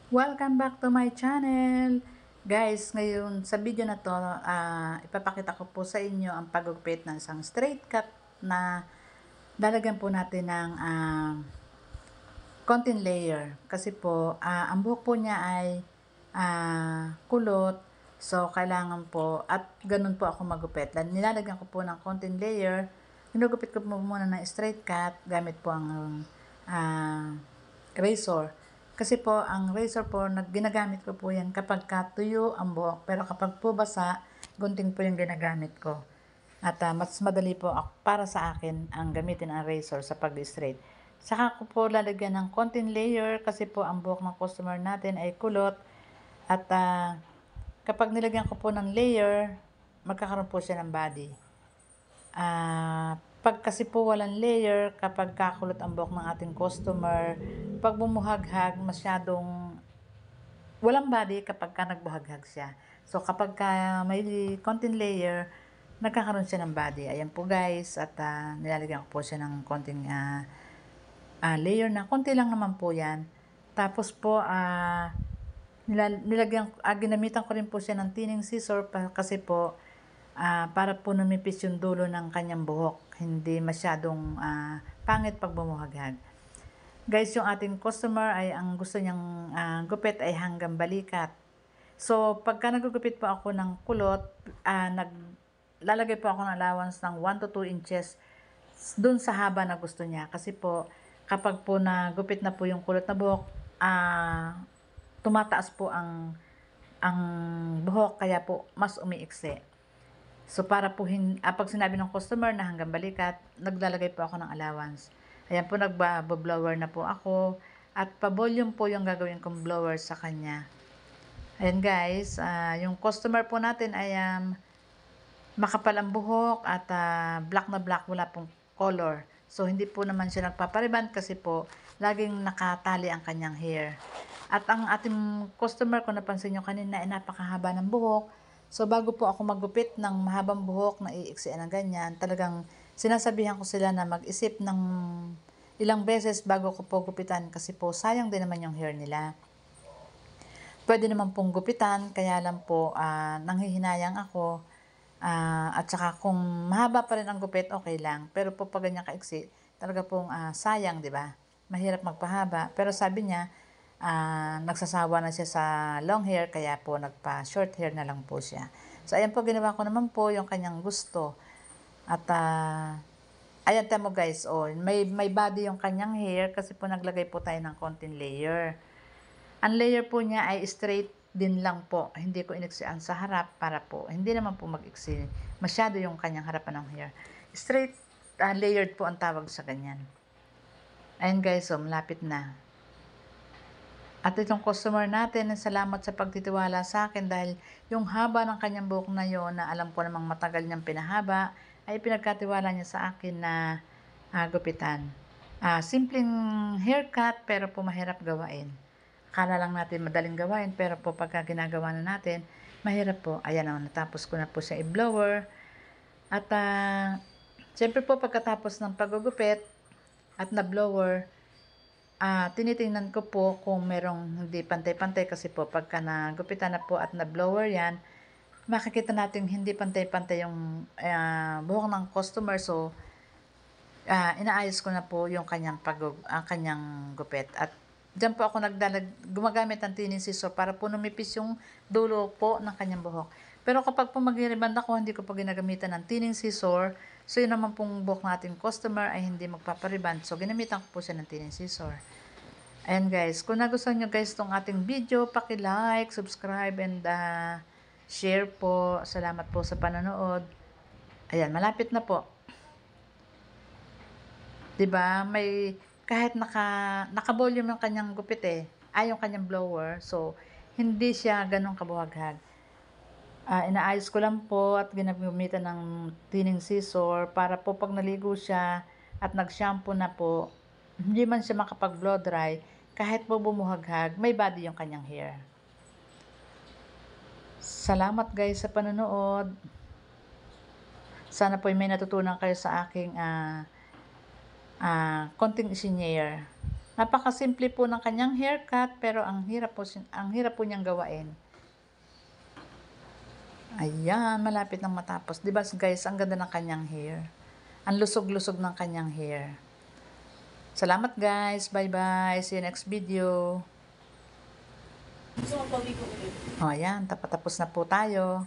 Welcome back to my channel! Guys, ngayon sa video na to, ipapakita ko po sa inyo ang paggugupit ng isang straight cut na lalagyan po natin ng konting layer. Kasi po, ang buhok po niya ay kulot. So, kailangan po, at ganun po ako magupit. Nilalagyan ko po ng konting layer. Ginugupit ko po muna ng straight cut gamit po ang razor. Kasi po, ang razor po, ginagamit ko po yan kapag tuyo ang buhok. Pero kapag po basa, gunting po yung ginagamit ko. At mas madali po para sa akin ang gamitin ang razor sa pag-straight. Saka ko po lalagyan ng konting layer kasi po ang buhok ng customer natin ay kulot. At kapag nilagyan ko po ng layer, magkakaroon po siya ng body. Pag kasi po walang layer, kapag kakulot ang buhok ng ating customer, pag bumuhaghag, masyadong walang body kapag nagbuhaghag siya. So, kapag may konting layer, nagkakaroon siya ng body. Ayan po guys, at nilalagyan ko po siya ng konting layer na, konti lang naman po yan. Tapos po, ginamitan ko rin po siya ng thinning scissor kasi po, para po numipis yung dulo ng kanyang buhok. Hindi masyadong pangit pag bumuhaghag. Guys, yung ating customer ay ang gusto niyang gupit ay hanggang balikat. So, pagka nagugupit po ako ng kulot, naglalagay po ako ng allowance ng 1 to 2 inches dun sa haba na gusto niya. Kasi po, kapag po nagupit na po yung kulot na buhok, tumataas po ang buhok, kaya po mas umiiksi. So, para po, pag sinabi ng customer na hanggang balikat, naglalagay po ako ng allowance. Ayan po, nagba-blower na po ako. At pa-volume po yung gagawin kong blower sa kanya. Ayan guys, yung customer po natin ay makapal ang buhok at black na black, wala pong color. So, hindi po naman siya nagpapariban kasi po, laging nakatali ang kanyang hair. At ang ating customer, kung napansin nyo kanina, ay napakahaba ng buhok. So, bago po ako magupit ng mahabang buhok na iiksian ng ganyan, talagang sinasabihan ko sila na mag-isip ng ilang beses bago ko po gupitan kasi po sayang din naman yung hair nila. Pwede naman pong gupitan, kaya lang po nanghihinayang ako. At saka kung mahaba pa rin ang gupit, okay lang. Pero po pag ganyan kaiksi, talaga pong sayang, di ba? Mahirap magpahaba. Pero sabi niya, nagsasawa na siya sa long hair, kaya po nagpa-short hair na lang po siya. So, ayan po, ginawa ko naman po yung kanyang gusto. At, ayan, tamo guys, oh, may body yung kanyang hair kasi po naglagay po tayo ng konting layer. Ang layer po niya ay straight din lang po. Hindi ko iniksian sa harap para po, hindi naman po mag-iksi masyado yung kanyang harapan ng hair. Straight, layered po ang tawag sa ganyan. Ayan guys, so malapit na. At itong customer natin, salamat sa pagtitiwala sa akin dahil yung haba ng kanyang buhok na yon na alam ko namang matagal niyang pinahaba, ay pinagkatiwala niya sa akin na gupitan. Simpleng haircut pero po mahirap gawain. Akala lang natin madaling gawain pero po pagka ginagawa na natin, mahirap po. Ayan o, natapos ko na po siya i-blower. At syempre po pagkatapos ng paggugupit at na-blower, tinitingnan ko po kung merong hindi pantay-pantay kasi po pagka nagupitan na po at na-blower yan, makikita natin hindi pantay-pantay yung buhok ng customer. So, inaayos ko na po yung kanyang kanyang gupit. At diyan po ako gumagamit ng thinning scissor para po numipis yung dulo po ng kanyang buhok. Pero kapag po mag-reband ako, hindi ko po ginagamitan ng thinning scissor. So, yun naman pong buhok ng ating customer ay hindi magpapariband. So, ginamitan ko po siya ng thinning scissor. Ayan guys, kung nagustuhan nyo guys itong ating video, paki-like, subscribe, and share po. Salamat po sa panonood. Ayan, malapit na po. 'Di ba? May kahit naka-volume yung kanyang gupit yung kanyang blower. So, hindi siya ganun kabuhaghag. Inaayos ko lang po at ginagamitan ng thinning scissor para po pag naligo siya at nag-shampoo na po, hindi man siya makapag-blow dry, kahit po bumuhaghag, may body yung kanyang hair. Salamat guys sa panonood. Sana po may natutunan kayo sa aking konting isinyer. Napakasimple po ng kanyang haircut, pero ang hirap po niyang gawain. Ayan, malapit nang matapos. 'Di ba guys, ang ganda ng kanyang hair. Ang lusog-lusog ng kanyang hair. Salamat guys. Bye-bye. See you next video. Gusto mo pabigo ulit? O, ayan. Tapos na po tayo.